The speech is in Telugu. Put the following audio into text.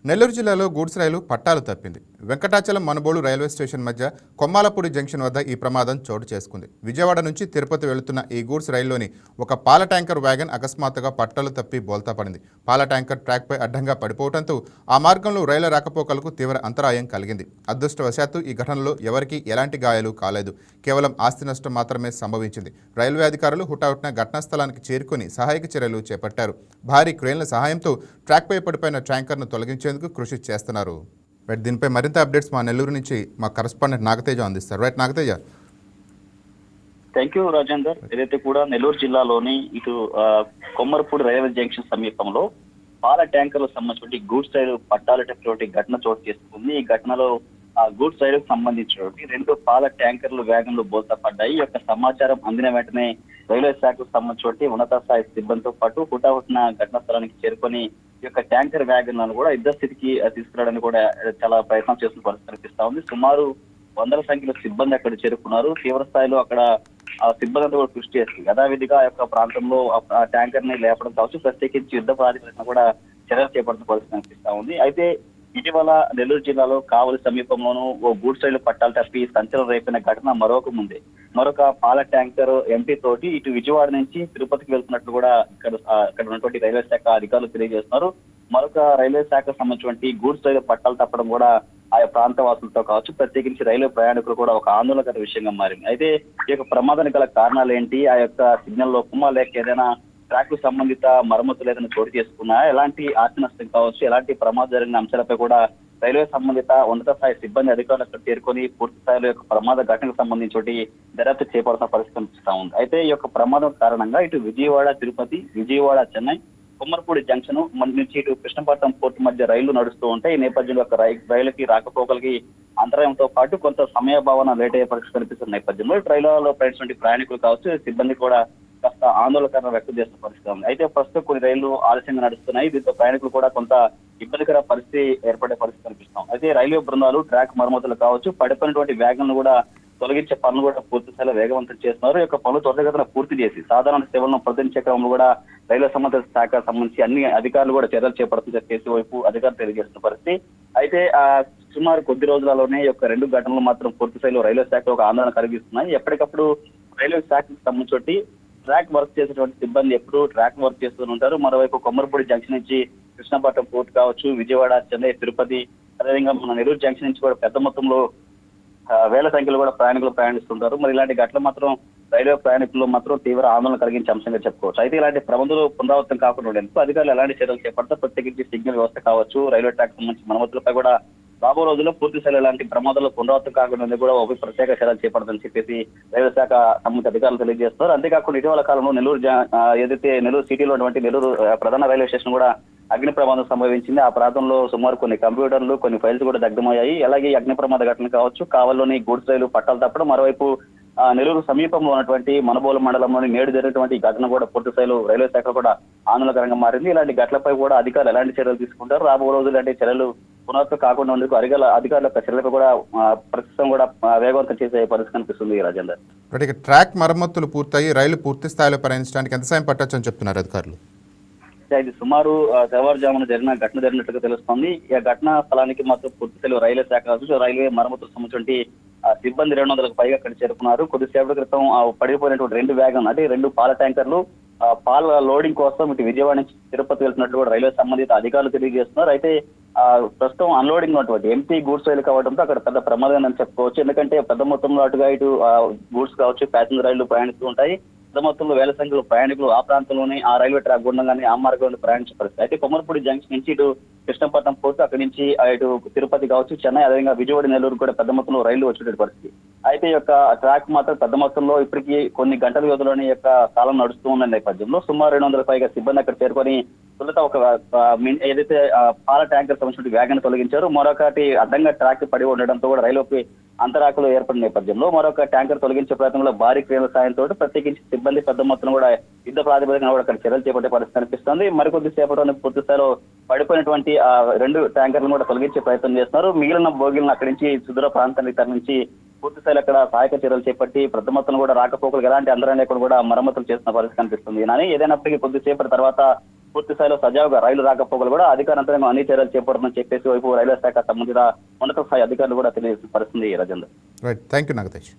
నెల్లూరు జిల్లాలో గూడ్స్ రైలు పట్టాలు తప్పింది. వెంకటాచలం మనుబోలు రైల్వే స్టేషన్ మధ్య కొమ్మాలపూడి జంక్షన్ వద్ద ఈ ప్రమాదం చోటు చేసుకుంది. విజయవాడ నుంచి తిరుపతి వెళుతున్న ఈ గూడ్స్ రైల్లోని ఒక పాల ట్యాంకర్ వ్యాగన్ అకస్మాత్తుగా పట్టాలు తప్పి బోల్తా పడింది. పాల ట్యాంకర్ ట్రాక్పై అడ్డంగా పడిపోవడంతో ఆ మార్గంలో రైలు రాకపోకలకు తీవ్ర అంతరాయం కలిగింది. అదృష్టవశాత్తు ఈ ఘటనలో ఎవరికీ ఎలాంటి గాయాలు కాలేదు. కేవలం ఆస్తి నష్టం మాత్రమే సంభవించింది. రైల్వే అధికారులు హుటాహుటిన ఘటనా స్థలానికి చేరుకుని సహాయక చర్యలు చేపట్టారు. భారీ క్రేన్ల సహాయంతో ట్రాక్పై పడిపోయిన ట్యాంకర్ను తొలగించేందుకు కృషి చేస్తున్నారు. రైట్, దీనిపై మరింత అప్డేట్స్ మా నెల్లూరు నుంచి మా కరెస్పాండెంట్ నాగతేజ అందిస్తారు. Right Nagateja. Thank you Rajender. ఏదైతే కూడా నెల్లూరు జిల్లాలోని ఇటు కొమ్మరపూడి రైల్వే జంక్షన్ సమీపంలో పాల ట్యాంకర్లకు సంబంధించిన గూడ్స్ రైలు పట్టాలటటువంటి ఘటన చోటు చేసుకుంది. ఈ ఘటనలో ఆ గూడ్స్ రైలుకు సంబంధించినటువంటి 2 పాల ట్యాంకర్లు వేగంలో బోల్తా పడ్డాయి. ఈ యొక్క సమాచారం అందిన వెంటనే రైల్వే శాఖకు సంబంధించిన ఉన్నత స్థాయి సిబ్బందితో పాటు హుటాహుటిన ఘటనా స్థలానికి చేరుకొని ఈ యొక్క ట్యాంకర్ వ్యాగన్లను కూడా యుద్ధ స్థితికి తీసుకురావడానికి కూడా చాలా ప్రయత్నం చేస్తున్న పరిస్థితి కనిపిస్తా ఉంది. సుమారు వందల సంఖ్యలో సిబ్బంది అక్కడ చేరుకున్నారు. తీవ్ర స్థాయిలో అక్కడ ఆ సిబ్బంది అంతా కూడా కృషి చేస్తుంది. యథావిధిగా ఆ యొక్క ప్రాంతంలో ఆ ట్యాంకర్ ని లేపడం కావచ్చు, ప్రత్యేకించి యుద్ధ ప్రాతిపదికన కూడా చర్యలు చేపడుతున్న పరిస్థితి కనిపిస్తా ఉంది. అయితే ఇటీవల నెల్లూరు జిల్లాలో కావలి సమీపంలోనూ ఓ గూడ్స్ రైలు పట్టాలు తప్పి సంచలనం రేపిన ఘటన మరొక పాల ట్యాంకర్ ఎంపీ తోటి ఇటు విజయవాడ నుంచి తిరుపతికి వెళ్తున్నట్లు కూడా ఇక్కడ ఉన్నటువంటి రైల్వే శాఖ అధికారులు తెలియజేస్తున్నారు. మరొక రైల్వే శాఖకు సంబంధించినటువంటి గూడ్స్ రైలు పట్టాలు తప్పడం కూడా ఆయా ప్రాంత వాసులతో కావచ్చు, ప్రత్యేకించి రైల్వే ప్రయాణికులు కూడా ఒక ఆందోళనకర విషయంగా మారింది. అయితే ఈ యొక్క ప్రమాదానికి గల కారణాలు ఏంటి, ఆ యొక్క సిగ్నల్ లోపమా లేక ఏదైనా ట్రాక్ కు సంబంధిత మరమ్మతులు ఏదైనా చోటు చేసుకున్నా, ఎలాంటి ఆస్తి నష్టం కావచ్చు, ఎలాంటి ప్రమాదం జరిగిన అంశాలపై కూడా రైల్వే సంబంధిత ఉన్నత స్థాయి సిబ్బంది అధికారులు అక్కడ చేరుకొని పూర్తి స్థాయిలో యొక్క ప్రమాద ఘటనకు సంబంధించి దర్యాప్తు చేపడుతున్న పరిస్థితి కనిపిస్తా ఉంది. అయితే ఈ యొక్క ప్రమాదం కారణంగా ఇటు విజయవాడ తిరుపతి, విజయవాడ చెన్నై, కొమ్మరపూడి జంక్షన్ నుంచి ఇటు కృష్ణపట్నం పోర్టు మధ్య రైళ్లు నడుస్తూ ఉంటాయి. ఈ నేపథ్యంలో రైలుకి రాకపోకలకి అంతరాయంతో పాటు కొంత సమయభావన లేట్ అయ్యే పరిస్థితి కనిపిస్తున్న నేపథ్యంలో రైళ్లలో ప్రయాణించిన ప్రయాణికులు కావచ్చు, సిబ్బంది కూడా కాస్త ఆందోళనకరంగా వ్యక్తం చేస్తున్న పరిస్థితి ఉంది. అయితే ప్రస్తుతం కొన్ని రైళ్లు ఆలస్యంగా నడుస్తున్నాయి. దీంతో ప్రయాణికులు కూడా కొంత ఇబ్బందికర పరిస్థితి ఏర్పడే పరిస్థితి కనిపిస్తాం. అయితే రైల్వే బృందాలు ట్రాక్ మరమ్మతులు కావచ్చు, పడిపోయినటువంటి వ్యాగన్లు కూడా తొలగించే పనులు కూడా పూర్తి స్థాయిలో వేగవంతం చేస్తున్నారు. ఈ యొక్క పనులు త్వరితగతిన పూర్తి చేసి సాధారణ సేవలను ప్రదర్శించే క్రమంలో కూడా రైల్వే సంబంధిత శాఖ సంబంధించి అన్ని అధికారులు కూడా చర్యలు చేపడుతున్న చేసే వైపు అధికారులు తెలియజేస్తున్న పరిస్థితి. అయితే సుమారు కొద్ది రోజులలోనే ఈ యొక్క 2 ఘటనలు మాత్రం పూర్తి స్థాయిలో రైల్వే శాఖ ఒక ఆందోళన కలిగిస్తున్నాయి. ఎప్పటికప్పుడు రైల్వే శాఖకు సంబంధించి ట్రాక్ వర్క్ చేసేటువంటి సిబ్బంది ఎప్పుడు ట్రాక్ వర్క్ చేస్తూ ఉంటారు. మరోవైపు కొమ్మరపూడి జంక్షన్ నుంచి కృష్ణపట్నం పోర్టు కావచ్చు, విజయవాడ, చెన్నై, తిరుపతి, అదేవిధంగా మన నెల్లూరు జంక్షన్ నుంచి కూడా పెద్ద మొత్తంలో వేల సంఖ్యలో కూడా ప్రయాణికులు ప్రయాణిస్తుంటారు. మరి ఇలాంటి ఘటనలు మాత్రం రైల్వే ప్రయాణికులు మాత్రం తీవ్ర ఆందోళన కలిగించే అంశంగా చెప్పుకోవచ్చు. అయితే ఇలాంటి ప్రమాదాలు పునరావృతం కాకుండా ఉండేందుకు అధికారులు ఎలాంటి చర్యలు చేపడతారు, ప్రత్యేకించి సిగ్నల్ వ్యవస్థ కావచ్చు, రైల్వే ట్రాక్ సంబంధించి మరమ్మతులపై కూడా రాబో రోజుల్లో పూర్తి స్థాయిలో ఇలాంటి ప్రమాదాలు పునరావృతం కాకుండా కూడా ఒక ప్రత్యేక చర్యలు చేపడదని చెప్పేసి రైల్వే శాఖ సంబంధిత అధికారులు తెలియజేస్తున్నారు. అంతేకాకుండా ఇటీవల కాలంలో ఏదైతే నెల్లూరు సిటీలో ఉన్నటువంటి నెల్లూరు ప్రధాన రైల్వే స్టేషన్ కూడా అగ్ని ప్రమాదం సంభవించింది. ఆ ప్రాంతంలో సుమారు కొన్ని కంప్యూటర్లు, కొన్ని ఫైల్స్ కూడా దగ్ధమయ్యాయి. అలాగే అగ్ని ప్రమాద ఘటన కావచ్చు, కావల్లోని గూడ్స్ రైలు పట్టాలు తప్పడం, మరోవైపు నెల్లూరు సమీపంలో ఉన్నటువంటి మనుబోలు మండలంలోని నేడు జరిగినటువంటి ఘటన కూడా పూర్తి స్థాయిలో రైల్వే శాఖ కూడా ఆందోళనకరంగా మారింది. ఇలాంటి ఘటనలపై కూడా అధికారులు ఎలాంటి చర్యలు తీసుకుంటారు, రాబో రోజులు ఇలాంటి చర్యలు పునరావృతం కాకుండా ఉండేందుకు అధికారుల యొక్క చర్యలపై కూడా ప్రస్తుతం కూడా వేగవంతం చేసే పరిస్థితి కనిపిస్తుంది. రాజేందర్, ట్రాక్ మరమ్మతులు పూర్తయి రైలు పూర్తి స్థాయిలో ప్రయాణించడానికి ఎంత సమయం పట్టొచ్చు అని చెప్తున్నారు అధికారులు? ఇది సుమారు తెల్లవారుజామున ఘటన జరిగినట్లుగా తెలుస్తోంది. ఈ ఘటనా స్థలానికి మాత్రం పూర్తి స్థాయిలో రైల్వే శాఖ కావచ్చు, రైల్వే మరమ్మతులకు సంబంధించి సిబ్బంది 200కు పైగా అక్కడ చేరుకున్నారు. కొద్దిసేపటి క్రితం పడిపోయినటువంటి 2 వ్యాగన్ అంటే 2 పాల ట్యాంకర్లు పాల లోడింగ్ కోసం ఇటు విజయవాడ నుంచి తిరుపతి వెళ్తున్నట్లు కూడా రైల్వే సంబంధిత అధికారులు తెలియజేస్తున్నారు. అయితే ప్రస్తుతం అన్లోడింగ్ ఉన్నటువంటి ఎంపీ గూడ్స్ రైలు కావడంతో అక్కడ పెద్ద ప్రమాదం అని చెప్పుకోవచ్చు. ఎందుకంటే పెద్ద మొత్తంలో అటుగా ఇటు గూడ్స్ కావచ్చు, ప్యాసింజర్ రైళ్లు ప్రయాణిస్తూ ఉంటాయి. పెద్ద మొత్తంలో వేల సంఖ్యలో ప్రయాణికులు ఆ ప్రాంతంలోనే ఆ రైల్వే ట్రాక్ గుండంగానే ఆ మార్గంలో ప్రయాణించే పరిస్థితి. అయితే కొమ్మరపూడి జంక్షన్ నుంచి ఇటు కృష్ణపట్నం పోర్టు, అక్కడి నుంచి ఇటు తిరుపతి కావచ్చు, చెన్నై, అదేవిధంగా విజయవాడ, నెల్లూరు కూడా పెద్ద మొత్తంలో రైళ్లు వచ్చేటువంటి పరిస్థితి. అయితే ఈ యొక్క ట్రాక్ మాత్రం పెద్ద మొత్తంలో ఇప్పటికీ కొన్ని గంటల వ్యవధిలోనే యొక్క కాలం నడుస్తూ ఉన్న నేపథ్యంలో సుమారు 200కు పైగా సిబ్బంది అక్కడ చేరుకొని తొలుత ఒక ఏదైతే పాల ట్యాంకర్ సంబంధించిన వ్యాగన్ తొలగించారు, మరొకటి అడ్డంగా ట్రాక్ పడి ఉండడంతో కూడా రైలుకి అంతరాకులు ఏర్పడిన నేపథ్యంలో మరొక ట్యాంకర్ తొలగించే ప్రయత్నంలో భారీ క్రేన్ల సాయంతో ప్రత్యేకించి సిబ్బంది పెద్ద మొత్తం కూడా యుద్ధ ప్రాతిపదికన కూడా అక్కడ చర్యలు చేపట్టే పరిస్థితి కనిపిస్తుంది. మరికొద్ది సేపటి పూర్తి స్థాయిలో పడిపోయినటువంటి 2 ట్యాంకర్లను కూడా తొలగించే ప్రయత్నం చేస్తున్నారు. మిగిలిన బోగీలను అక్కడి నుంచి సుదూర ప్రాంతానికి తరలించి పూర్తి స్థాయిలో అక్కడ సహాయక చర్యలు చేపట్టి పెద్ద మొత్తం కూడా రాకపోకలకు ఎలాంటి అంతరం లేకుండా కూడా మరమ్మతులు చేస్తున్న పరిస్థితి కనిపిస్తుంది. కానీ ఏదైనప్పటికీ కొద్దిసేపటి తర్వాత పూర్తి స్థాయిలో సజావుగా రైలు రాకపోకలు కూడా అధికారంతరంగా అన్ని చర్యలు చేపడుతుందని చెప్పేసి వైపు రైల్వే శాఖ సంబంధిత ఉన్నత స్థాయి అధికారులు కూడా తెలియజేసిన పరిస్థితి రాజేంద్ర. Right, thank you నాగతేష్.